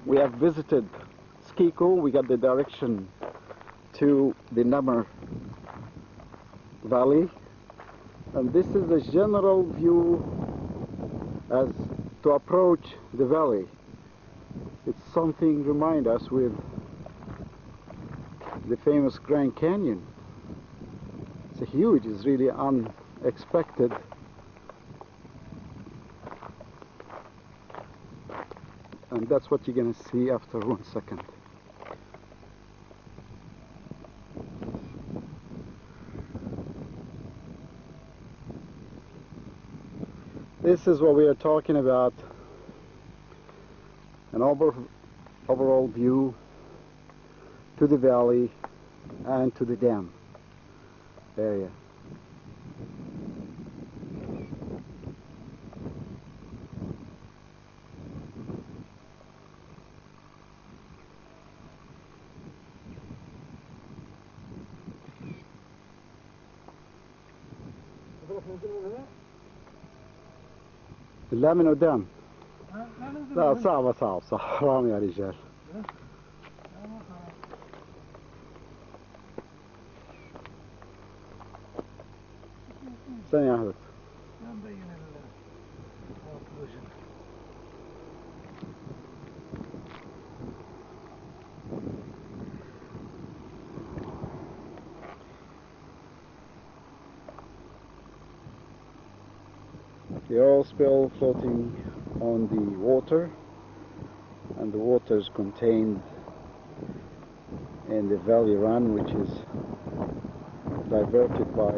We have visited Skiko. We got the direction to the Nmar Valley, and this is a general view as to approach the valley. It's something remind us with the famous Grand Canyon. It's a huge, it's really unexpected. And that's what you're going to see after 1 second. This is what we are talking about, an overall view to the valley and to the dam area. لا من قدام. لا صعبة صعب حرام يا رجال. ثانية واحدة. The oil spill floating on the water, and the water is contained in the valley run, which is diverted by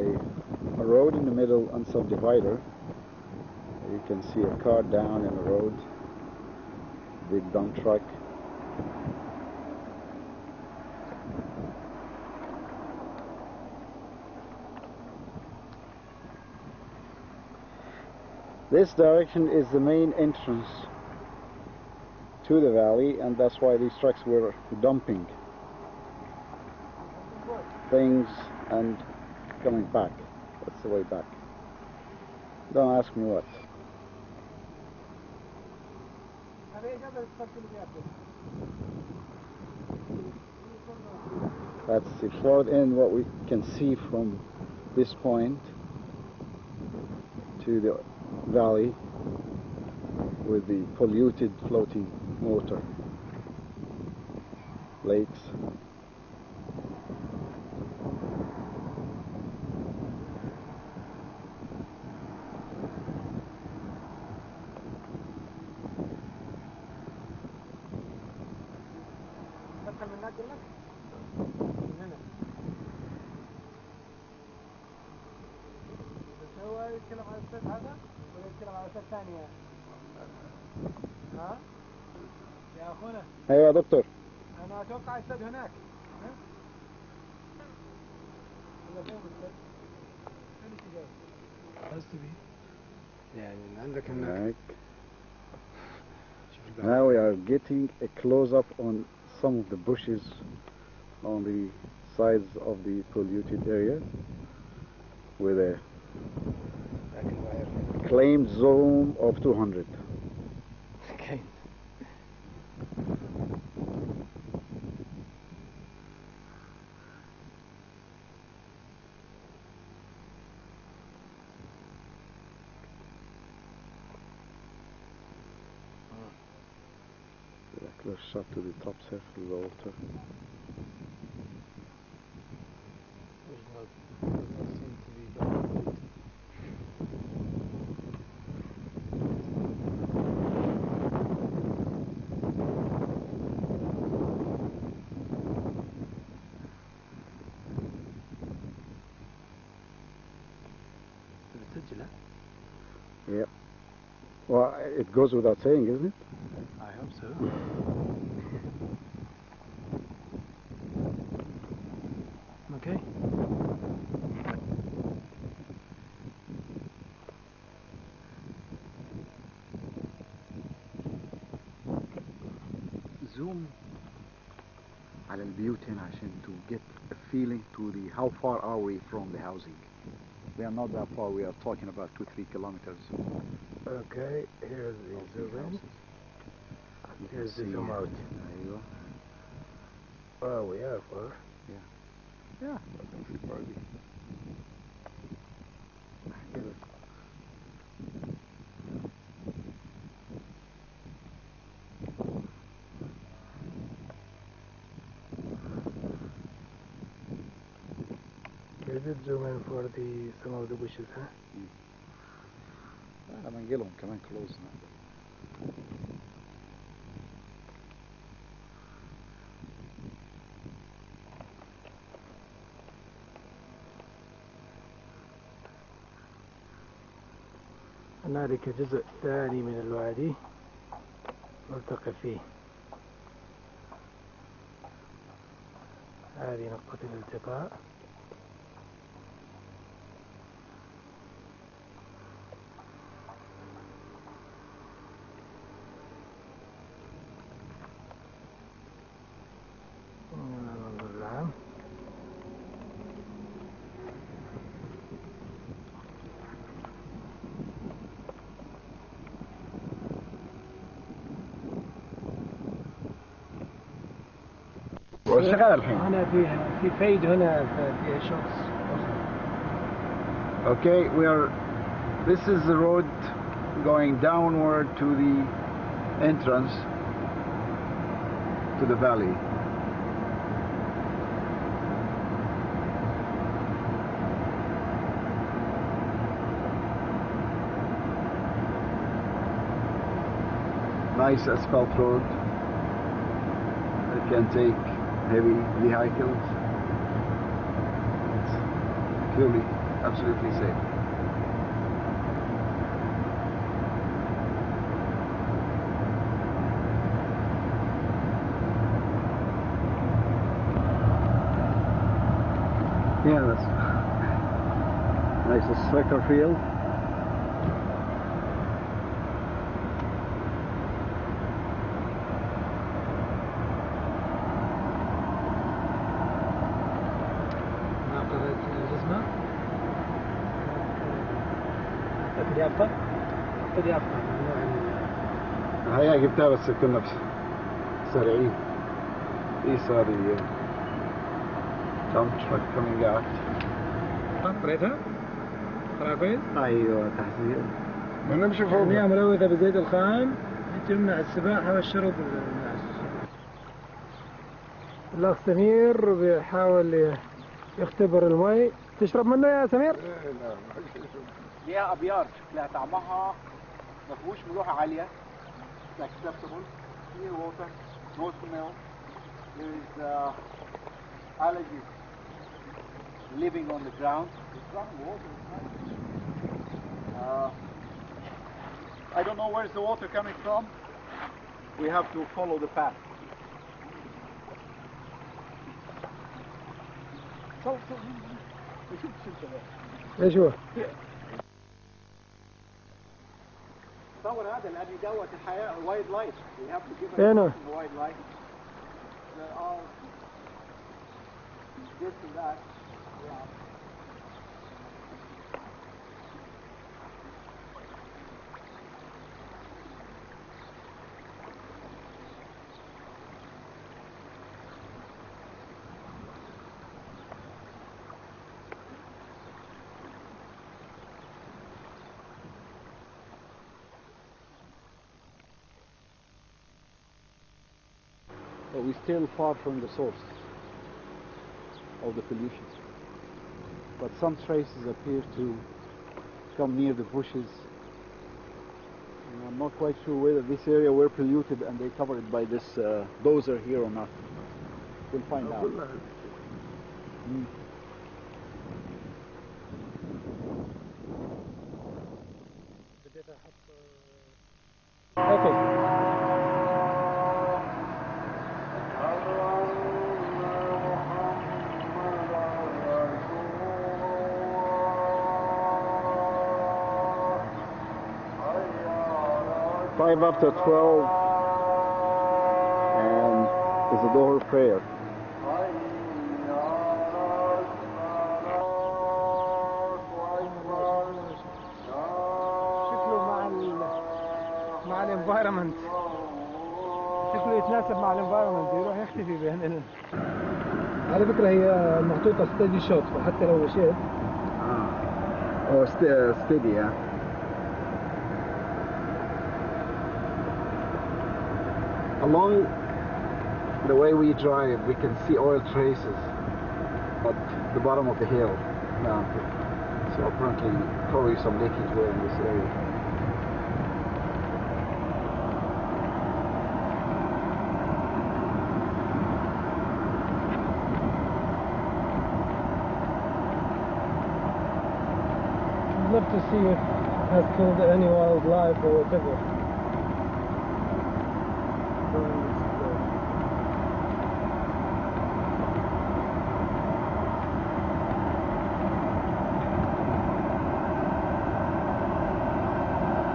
a road in the middle and subdivider. You can see a car down in the road, big dump truck. This direction is the main entrance to the valley, and that's why these trucks were dumping things and coming back. That's the way back. Don't ask me what. That's the flowed in what we can see from this point to the valley with the polluted floating water, lakes. يتكلم عن السد هذا ولا يتكلم عن السد ثانية؟ ها؟ يا أخونا. أيوة يا دكتور. أنا أتوقع السد هناك. ها؟ ولا فين السد؟ فين الاتجاه؟ أستبي. يعني عندك هناك. Now we are getting a close-up on some of the bushes on the sides of the polluted area with a claimed zoom of 200. Okay. A close shot to the top surface of the water. Yep. Well, it goes without saying, isn't it? I hope so. Okay. Zoom على البيوت هنا عشان to get a feeling to the how far are we from the housing. We are not that far. We are talking about 2-3 kilometers. Okay, here's the zoom. Yes, zoom out. ايوه. Wow, we are far. Yeah, but that's probably. You did zoom in for some of the bushes, huh? لما نجي لهم كمان close now. هنالك جزء ثاني من الوادي نلتقي فيه. هذه نقطة الالتقاء. المنظر العام. شغال الحين. هنا في فيد هنا فيها شوكس. Okay, this is the road going downward to the entrance to the valley. Nice asphalt road that can take heavy vehicles. It's clearly absolutely safe. Yeah, that's nice soccer field. هيا جبتها بس كنا سريعين. These are the dump truck coming out. قريتها؟ قرأ كويس؟ ايوه تحذير. نمشي فوق. المياه ملوثة بزيت الخام تمنع السباحة والشرب الناس. الأخ سمير بيحاول يختبر المي. تشرب منه يا سمير؟ لا ليها ابيار شكلها طعمها ما فيهوش ملوحه عاليه. It's acceptable. Clear water, no smell. There is algae living on the ground. It's running water. It's nice. I don't know where's the water coming from. We have to follow the path. ايش هو؟ تصور هذا لأن دوت الحياة وايد لايف. We have to give هنا. it wide light. There are this and that. Yeah. But we're still far from the source of the pollution. But some traces appear to come near the bushes. And I'm not quite sure whether this area were polluted and they covered it by this dozer here or not. We'll find out. Okay. 5 after 12 and it's a Dhuhr prayer. شكله مع الانفايرمنت يتناسب مع الانفايرمنت يروح يختفي بين على فكرة هي محطوطة ستيدي شوت فحتى لو مشيت Oh, steady, yeah. Along the way we drive, we can see oil traces at the bottom of the hill now. So apparently, probably some leakage there in this area. I'd love to see if it has killed any wildlife or whatever.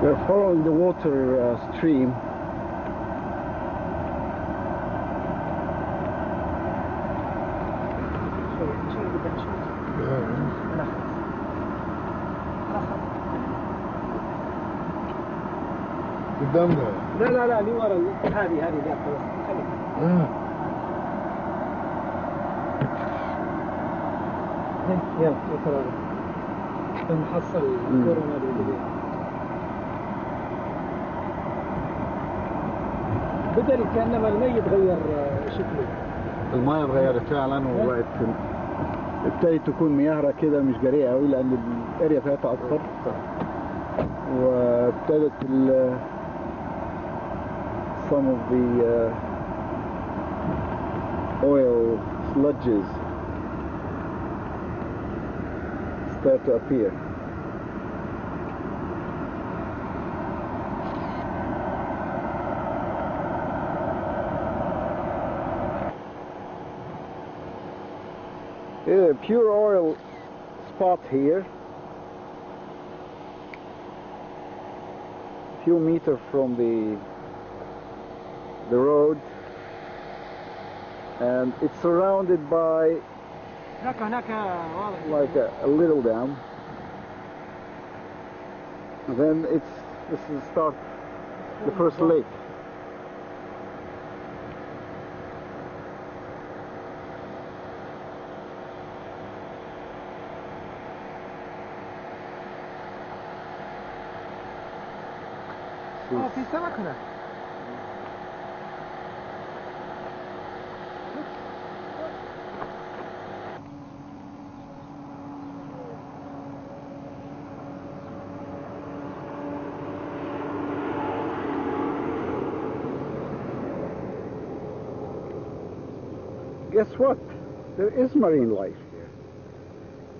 We're following the water stream. قدام ده لا لي ورا هذه لا خلاص يلا ترى نحصل الكورونا اللي بدل كأنما المي يتغير شكله. المياه اتغيرت فعلا وبقت ابتدت تكون مياهرة كده مش جريئة قوي لأن الاريا بتاعتها أكبر وابتدت some of the oil sludges start to appear. A pure oil spot here, a few meters from the road, and it's surrounded by like a little dam. And then this is the first lake. في سمك هنا. Guess what? There is marine life here.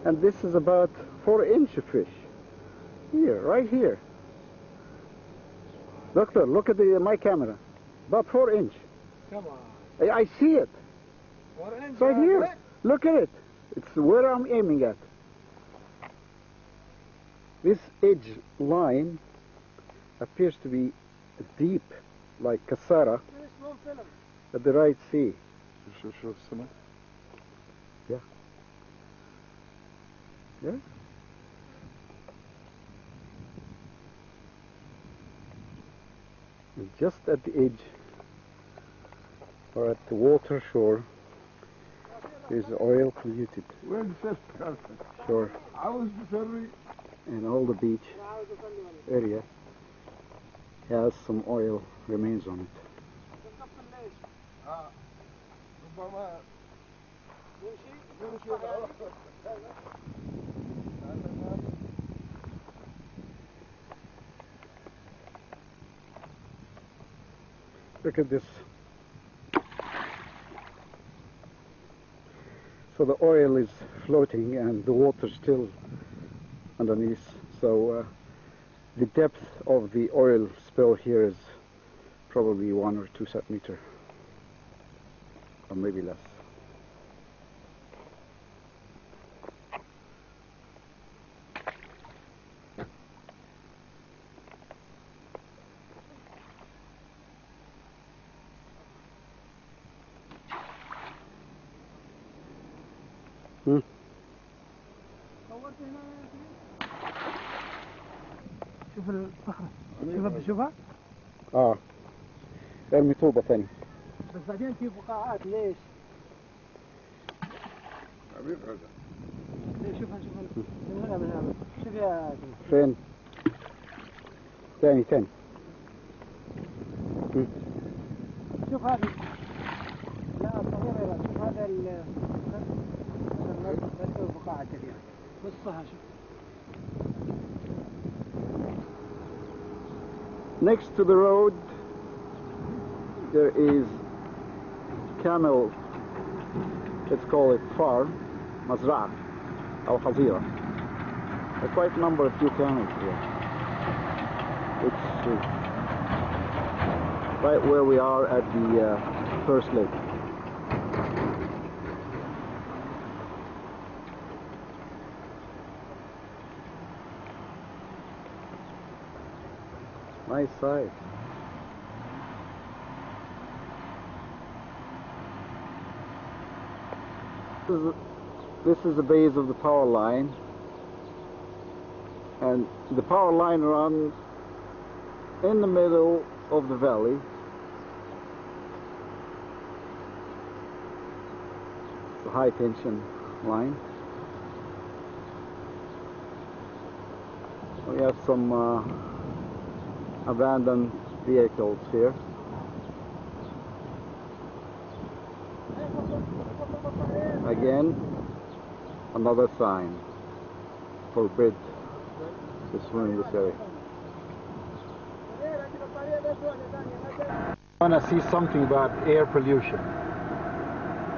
And this is about 4-inch fish. Here, right here. Doctor, look at my camera. About 4-inch. Come on. I see it. 4-inch. It's right here. Look at it. It's where I'm aiming at. This edge line appears to be deep, like Kasara, at the right sea. Yeah. Yeah. And just at the edge, or at the water shore, is oil polluted. Sure. And all the beach area has some oil remains on it. Look at this. So the oil is floating and the water still underneath. So the depth of the oil spill here is probably 1 or 2 centimeters, or maybe less. شوف الصخرة. شوفها. ارمي طوبة ثانية. بس بعدين في بقاعات ليش؟ حبيب هذا شوفها من هنا شوف يا فين؟ ثاني شوف هذه لا صغيرة شوف هذا بس بقاعة كبيرة نصها شوف. Next to the road there is camel, let's call it farm, مزرعة أو حظيرة. There are quite a number of few camels here. It's right where we are at the first lake. Nice sight. This is the base of the power line, and the power line runs in the middle of the valley. It's a high tension line. We have some abandoned vehicles here. Again, another sign, forbid to swim in this area. I want to see something about air pollution.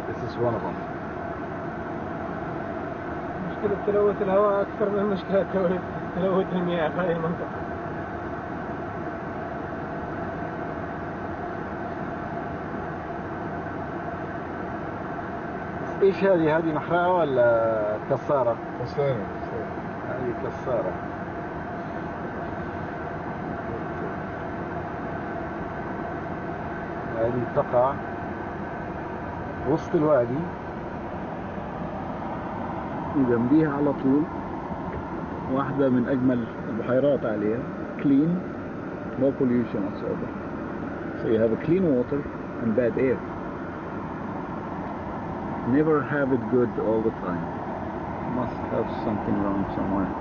This is one of them. مشكلة تلوث الهواء أكثر من مشكلة تلوث المياه في هذه المنطقة. ايش هذه محرقة ولا كسارة؟ كسارة. هذه كسارة. هذه تقع وسط الوادي، جنبيها على طول واحدة من أجمل البحيرات عليها، clean, no pollution whatsoever. So you have a clean water and bad air. Never have it good all the time. Must have something wrong somewhere.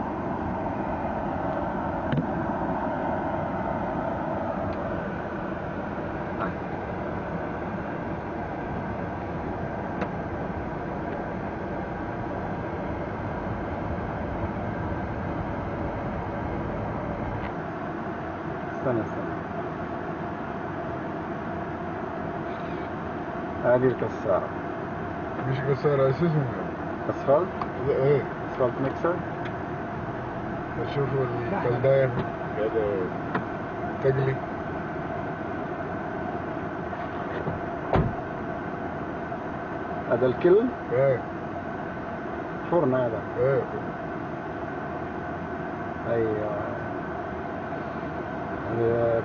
استنى هذه الكسارة. مش كسارة، ايش اسمه؟ اسفلت؟ ايه اسفلت ميكسر. شوفوا الكلداية قاعدة تقلي. هذا الكلن؟ ايه فرن هذا. ايه ايوه.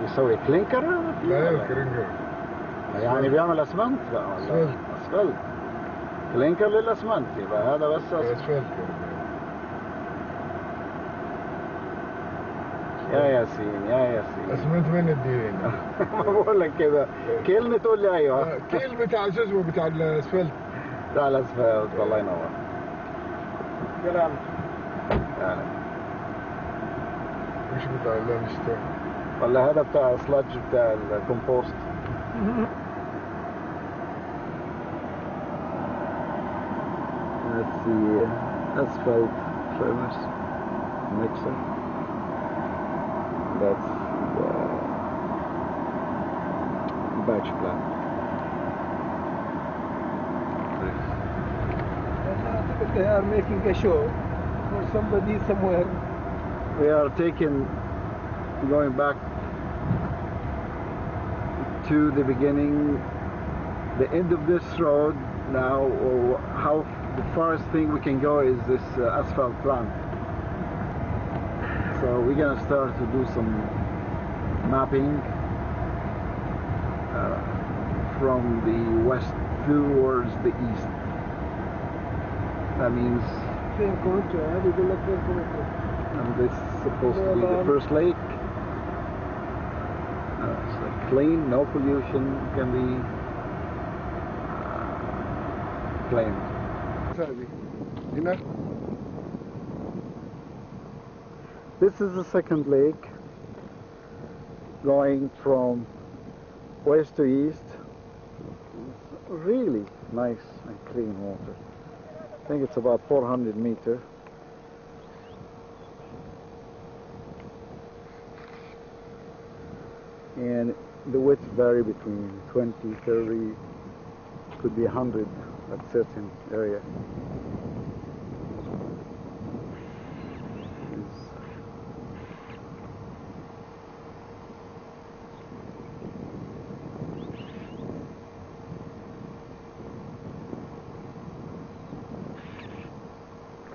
بيسوي كلينكر؟ لا كرنجر. يعني بيعمل اسمنت؟ لا والله اسفلت. اسفلت. كلينكر للاسمنت، يبقى هذا بس اسفلت. يا ياسين يا ياسين. اسمنت من الدين. ما بقول لك كده، كلمة تقول لي ايوه. كيل بتاع شو اسمه بتاع الاسفلت. بتاع الاسفلت، الله ينور. كلام يعني مش بتاع اللانشتون. ولا هذا بتاع سلادج بتاع الكومبوست. That's the asphalt furnace mixer. That's the batch plant. They are making a show for somebody somewhere. We are going back to the beginning, the end of this road now, or how the farthest thing we can go is this asphalt plant. So we're gonna start to do some mapping from the west towards the east. That means, and this is supposed to be the first lake. It's like clean, no pollution, can be claim. هنا This is the second lake going from west to east. It's really nice and clean water. I think it's about 400 meters. And the width vary between 20, 30, could be 100 at certain area.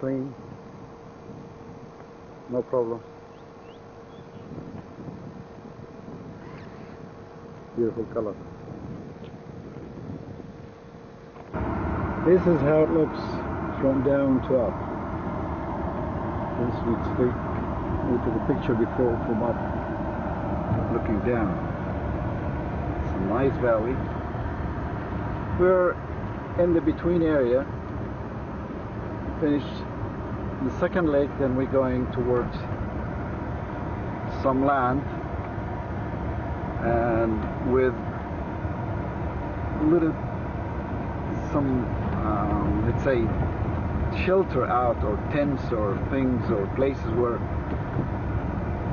Clean, no problem. Beautiful color. This is how it looks from down to up. This we took a picture before from up, looking down. It's a nice valley. We're in the between area. Finished the second lake, then we're going towards some land, and with little some let's say shelter out, or tents or things, or places where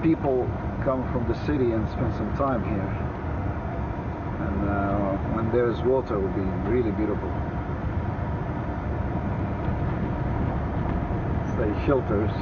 people come from the city and spend some time here. And when there's water, it will be really beautiful. Say shelters.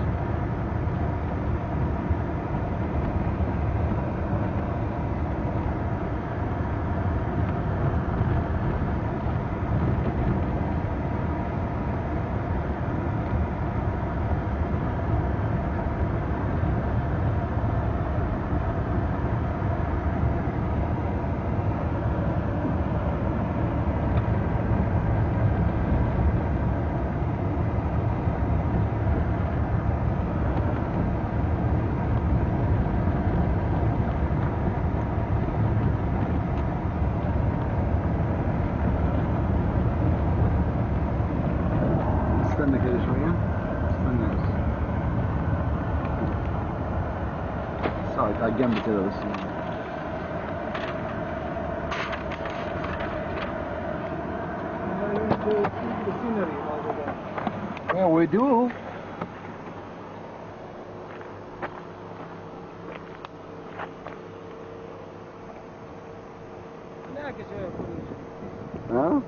استنى كده شوية، استنى بس. صعد على الجنب كده بس. Yeah, we do. Huh?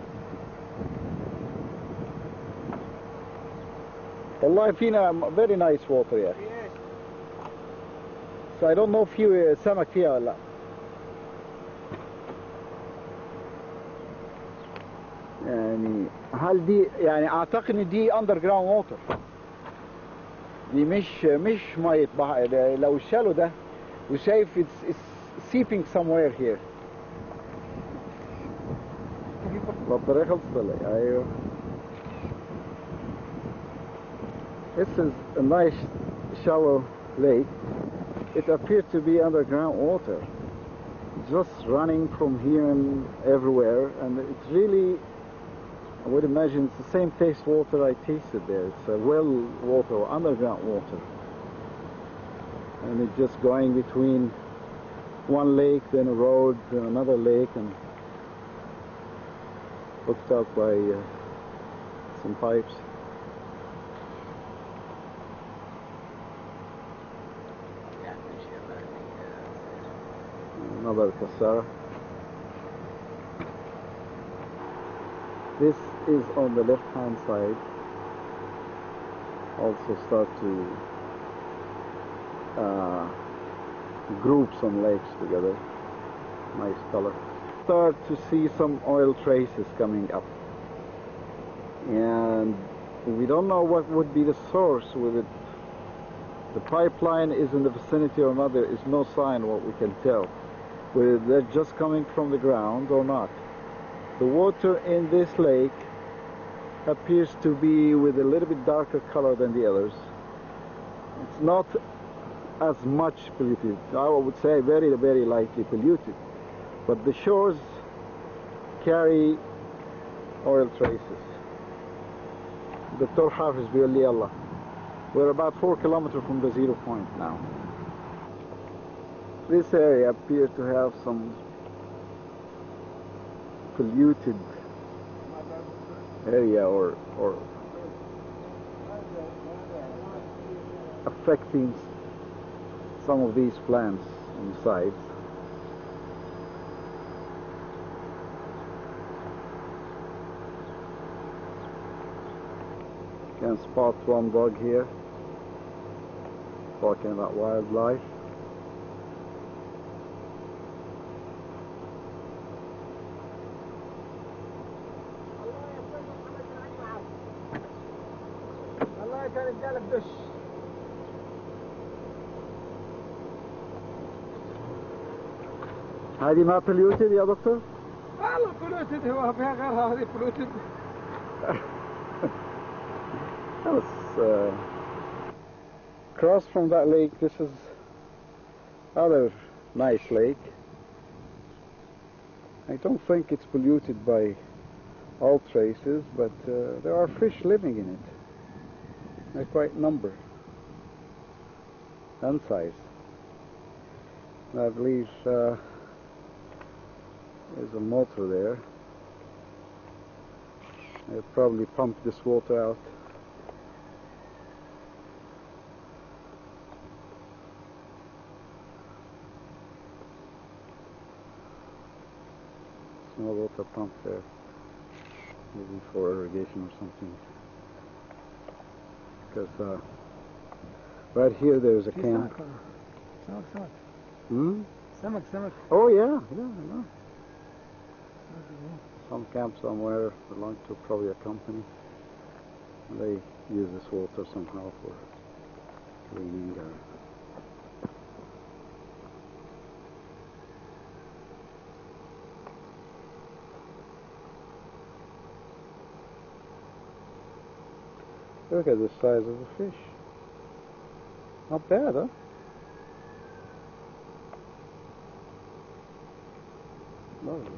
والله فينا very nice water here. Yes. So I don't know if you سمك فيها ولا لا. يعني هل دي يعني اعتقد ان دي underground water. دي مش مية بحر. لو شالوا ده وشايف it's seeping somewhere here. البطارية خلصت ولا ايه؟ ايوه. This is a nice shallow lake. It appears to be underground water, just running from here and everywhere, and it's really, I would imagine it's the same taste water I tasted there. It's a well water or underground water, and it's just going between one lake, then a road, then another lake, and hooked up by some pipes. Another Kasara. This is on the left hand side. Also start to group some lakes together. Nice color. Start to see some oil traces coming up, and we don't know what would be the source with it. The pipeline is in the vicinity or not. There is no sign what we can tell, whether they're just coming from the ground or not. The water in this lake appears to be with a little bit darker color than the others. It's not as much polluted. I would say very, very lightly polluted. But the shores carry oil traces. Dr. Hafiz بيقول لي يلا. We're about 4 kilometers from the zero point now. This area appears to have some polluted area or affecting some of these plants on the sides. Can spot one dog here talking about wildlife. والله كان جالك دش. هذه ما polluted يا دكتور؟ والله polluted هو فيها غيرها هذه polluted. Across from that lake, this is other nice lake. I don't think it's polluted by all traces, but there are fish living in it. They're quite number and size. I believe there's a motor there. They probably pumped this water out. Small water pump there, maybe for irrigation or something. Because right here there's a camp. سمك. Hmm? سمك. Oh yeah, I know. Some camp somewhere belong to probably a company. They use this water somehow for cleaning or look at the size of the fish. Not bad, huh? Lovely.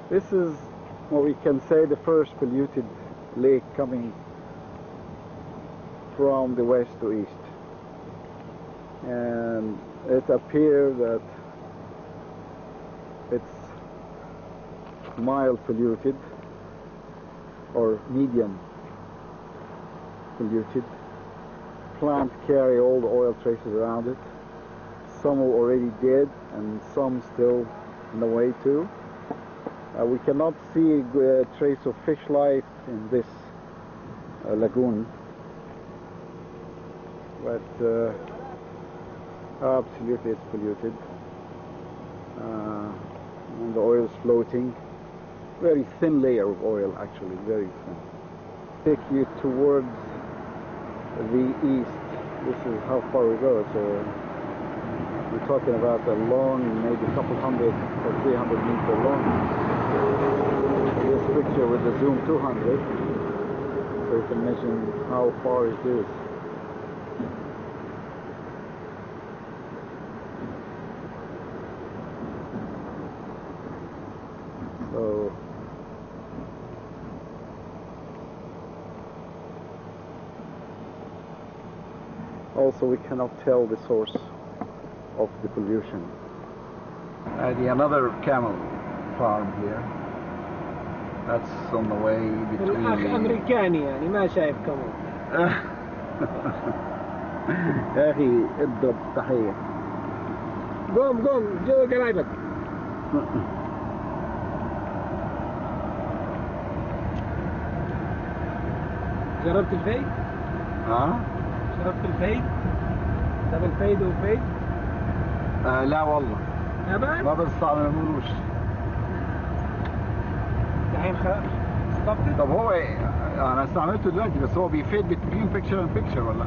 This is what we can say the first polluted lake coming from the west to east. And it appears that it's mild polluted or medium polluted. Plants carry all the oil traces around it. Some are already dead and some still in the way too. We cannot see a trace of fish life in this lagoon, but absolutely it's polluted. And the oil is floating. Very thin layer of oil, actually, very thin. Take you towards the east. This is how far we go. So we're talking about a long, maybe a couple hundred or 300 meter long. This picture with the zoom 200, so you can imagine how far it is. So also we cannot tell the source of the pollution. Another camel farm here. That's on the way between. الأخ أمريكاني يعني ما شايف كمان. يا أخي اضرب تحية. قوم جو قرايبك. جربت الفيد؟ ها؟ شربت الفيد؟ طب الفيد وفيد؟ لا والله. أبد؟ ما بستعمل القروش. الحين استطبت؟ طب هو انا استعملته دلوقتي بس هو بيفيد بين بيكتشر اند بيكتشر ولا؟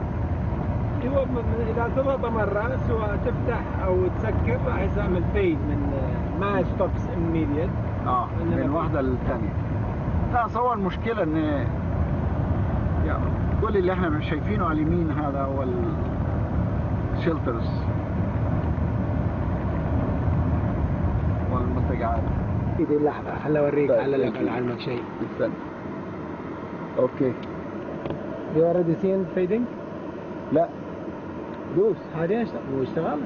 هو اذا تضغط مرة سواء تفتح او تسكر راح يعمل فيد من ما ستوبس immediate. من واحدة للثانية. لا صور المشكلة ان يعني كل اللي احنا مش شايفينه على اليمين هذا هو الشلترز والمنتجعات. ايدي لحظة خليني اوريك على المك شيء. استنى. اوكي. You already seen fading؟ لا دوس. هذه اشتغل.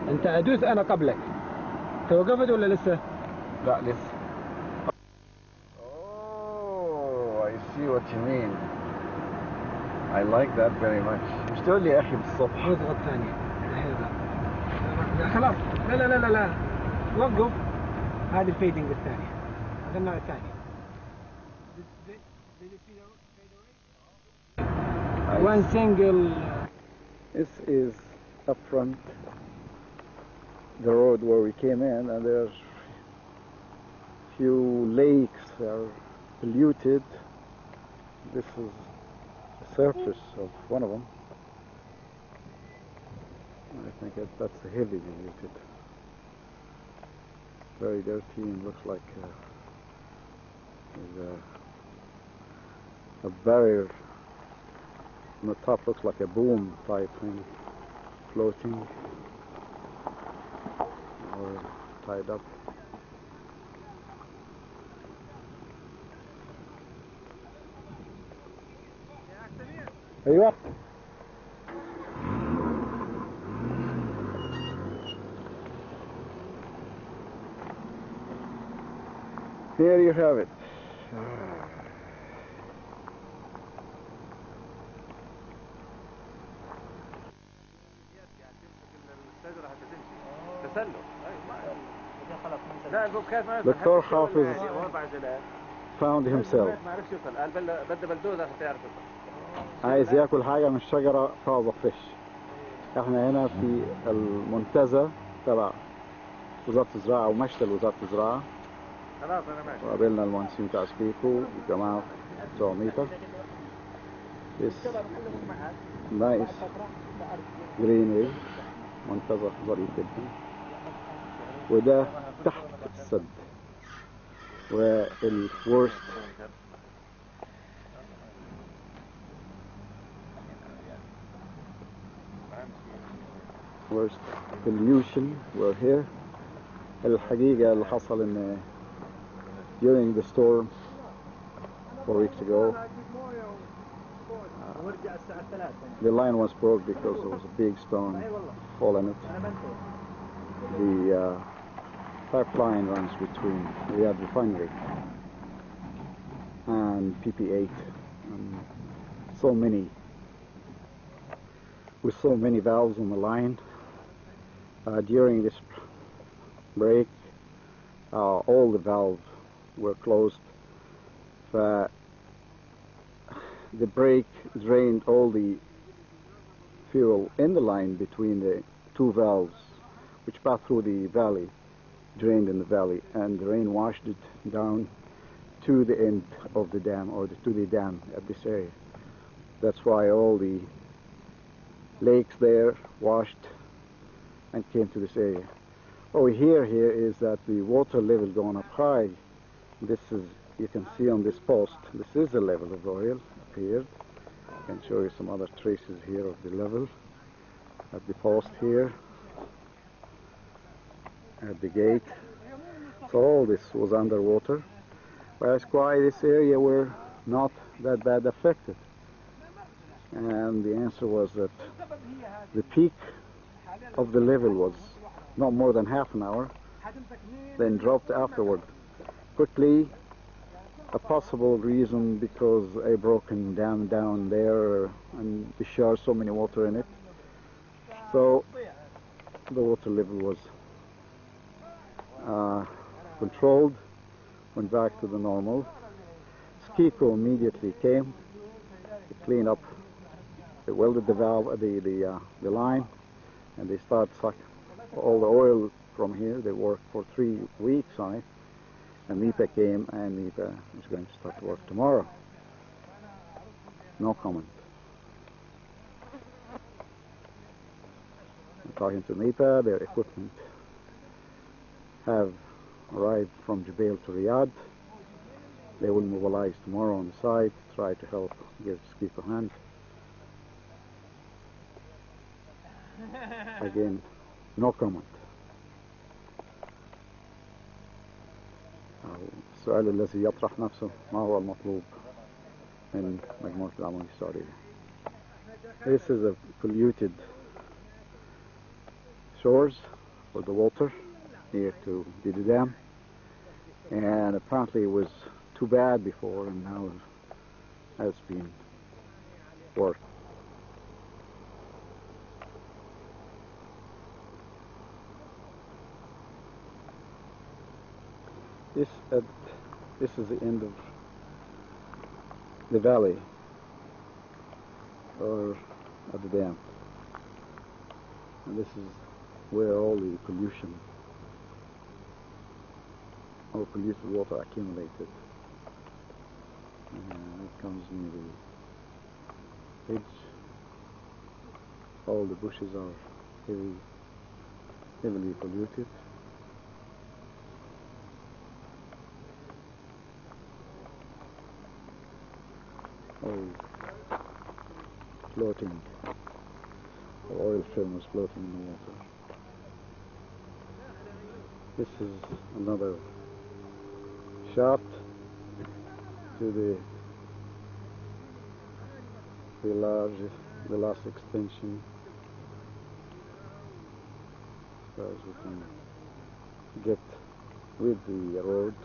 انت ادوس انا قبلك. توقفت ولا لسه؟ لا لسه. Oh, I see what you mean. I like that very much. مش تقول لي يا اخي بالصبح. اضغط ثانية. لا خلاص. لا لا لا لا لا. وقف. هذه الفيدنج الثانية. هذا النوع الثاني. One single. This is up front, the road where we came in, and there's few lakes that are polluted. This is the surface of one of them. I think that's the heavy polluted. Very dirty and looks like there's a barrier on the top. Looks like a boom type thing floating or tied up. ايوه. Here you have it. دكتور حافظ found himself. عايز ياكل حاجة من الشجرة فاضة فيش. احنا هنا في المنتزه تبع وزارة الزراعة او مشتل وزارة الزراعة. خلاص انا ماشي. وقابلنا المهندسين بتاع سبيكو والجماعة بتوع ميتا. This nice greenery منتزه ظريف جدا. وده تحت السد. والورست pollution were here. الحقيقة اللي حصل ان during the storm 4 weeks ago the line was broke because there was a big stone fall in it. The pipeline runs between Riyadh refinery and PP8 and with so many valves on the line. During this break all the valves were closed. The break drained all the fuel in the line between the two valves which pass through the valley, drained in the valley, and the rain washed it down to the end of the dam or to the dam at this area. That's why all the lakes there washed and came to this area. What we hear here is that the water level gone up high. This is, you can see on this post, this is the level of the oil appeared. I can show you some other traces here of the level at the post here, at the gate. So all this was underwater. Whereas quite this area were not that bad affected. And the answer was that the peak of the level was not more than half an hour, then dropped afterward quickly. A possible reason because a broken dam down there and discharged so many water in it. So the water level was controlled, went back to the normal. Skiko immediately came to clean up. They welded the valve, the line, and they started sucking all the oil from here. They worked for 3 weeks on it, and NEPA came, and NEPA is going to start work tomorrow. No comment. I'm talking to NEPA. Their equipment have arrived from Jubail to Riyadh. They will mobilize tomorrow on the site, try to help give Skiko a hand. Again, no comment. السؤال الذي يطرح نفسه ما هو المطلوب؟ من مجموعة العموم السعودية. This is a polluted shores for the water here to the dam, and apparently it was too bad before and now has been worse. This is the end of the valley or of the dam, and this is where all the pollution or polluted water accumulated, and it comes near the edge. All the bushes are heavily polluted. All floating, the oil film was floating in the water. This is another shot to the last extension, as far as we can get with the road.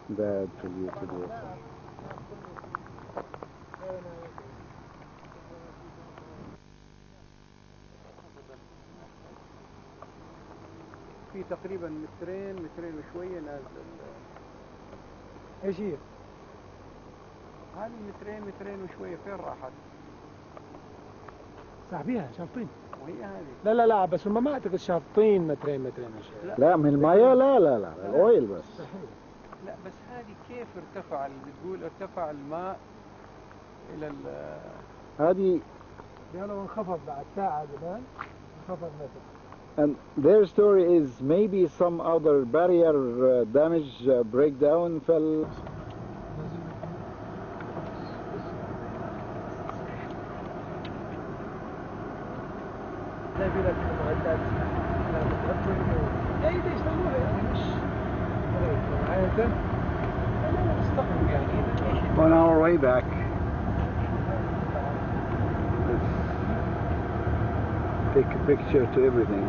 Bad polluted water. في تقريبا مترين وشوية نازل. ايش هي؟ هذه مترين وشوية فين راحت؟ صاحبيها شافطين. وهي هذه. لا بس هم ما اعتقد شافطين مترين وشوية. لا من المياه، لا الاويل بس. لا بس هذه كيف ارتفع؟ اللي بتقول ارتفع الماء إلى هذه لو انخفض بعد ساعة زمان انخفض متر. And their story is maybe some other barrier damage, breakdown fell. زي لك معدات جيدة يسووها يعني مش معايا انت؟ لا مستقبل يعني. On our way back, let's take a picture to everything.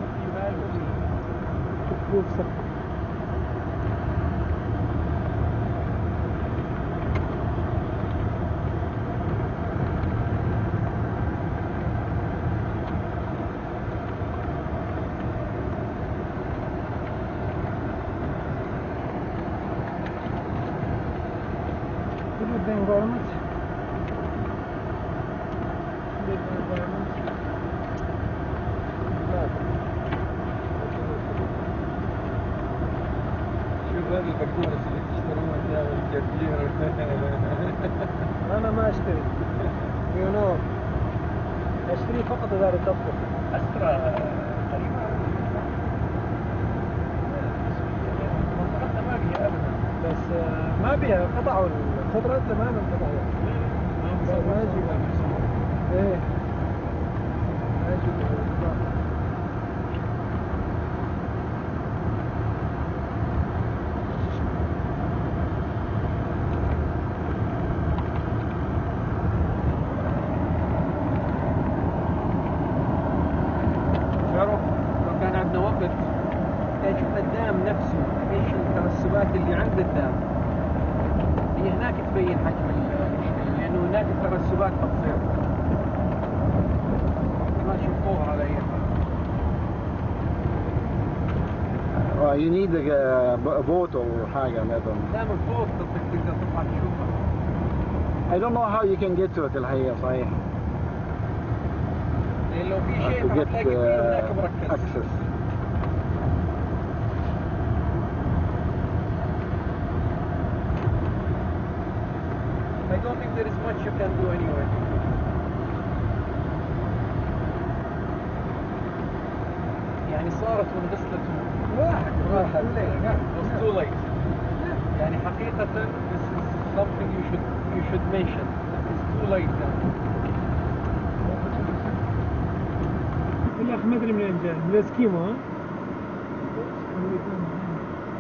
The environment. The environment. شوف هذه البقدونس اللي تشترون يا والجرجير. أنا ما أشتري. أشتري فقط إذا أردت أطبخ. أسرع قريبة. منطقتنا ما فيها أبدا. بس ما بيها قطعوا الخضرات تماما قطعوا. ما يجيبها. إيه. ما يجيبها. لو كان عندنا وقت نشوف الدام نفسه، ايش الترسبات اللي عند الدام. هي هناك تبين حجم المشكلة، لأنه هناك الترسبات بتصير. ما شوفوها على أي حال. Well, you need a boat or حاجة مثلا. دام الفوق تقدر تطلع تشوفها. I don't know how you can get to it الحقيقة صحيح. لأن لو في شيء to get هتلاقي فيه هناك مركز. access. I don't think there is much you can do anyway. يعني صارت وانغسلت راحت. It's too late. يعني حقيقة this is something you should mention. It's too لايت الاخ ما ادري منين جاي، من الاسكيمو ها؟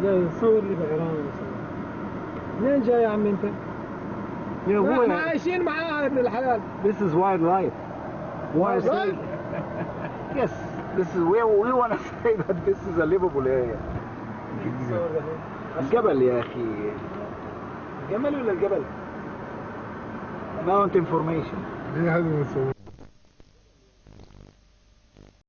لا صور لي بعيران. منين جاي يا عم انت؟ يا احنا ابوي عايشين معاه ابن الحلال. this is wildlife. Wildlife? Yes, this is we want to say that this is a livable area. الجبل يا اخي. الجمل ولا الجبل؟ Mount information. دي هذا نصور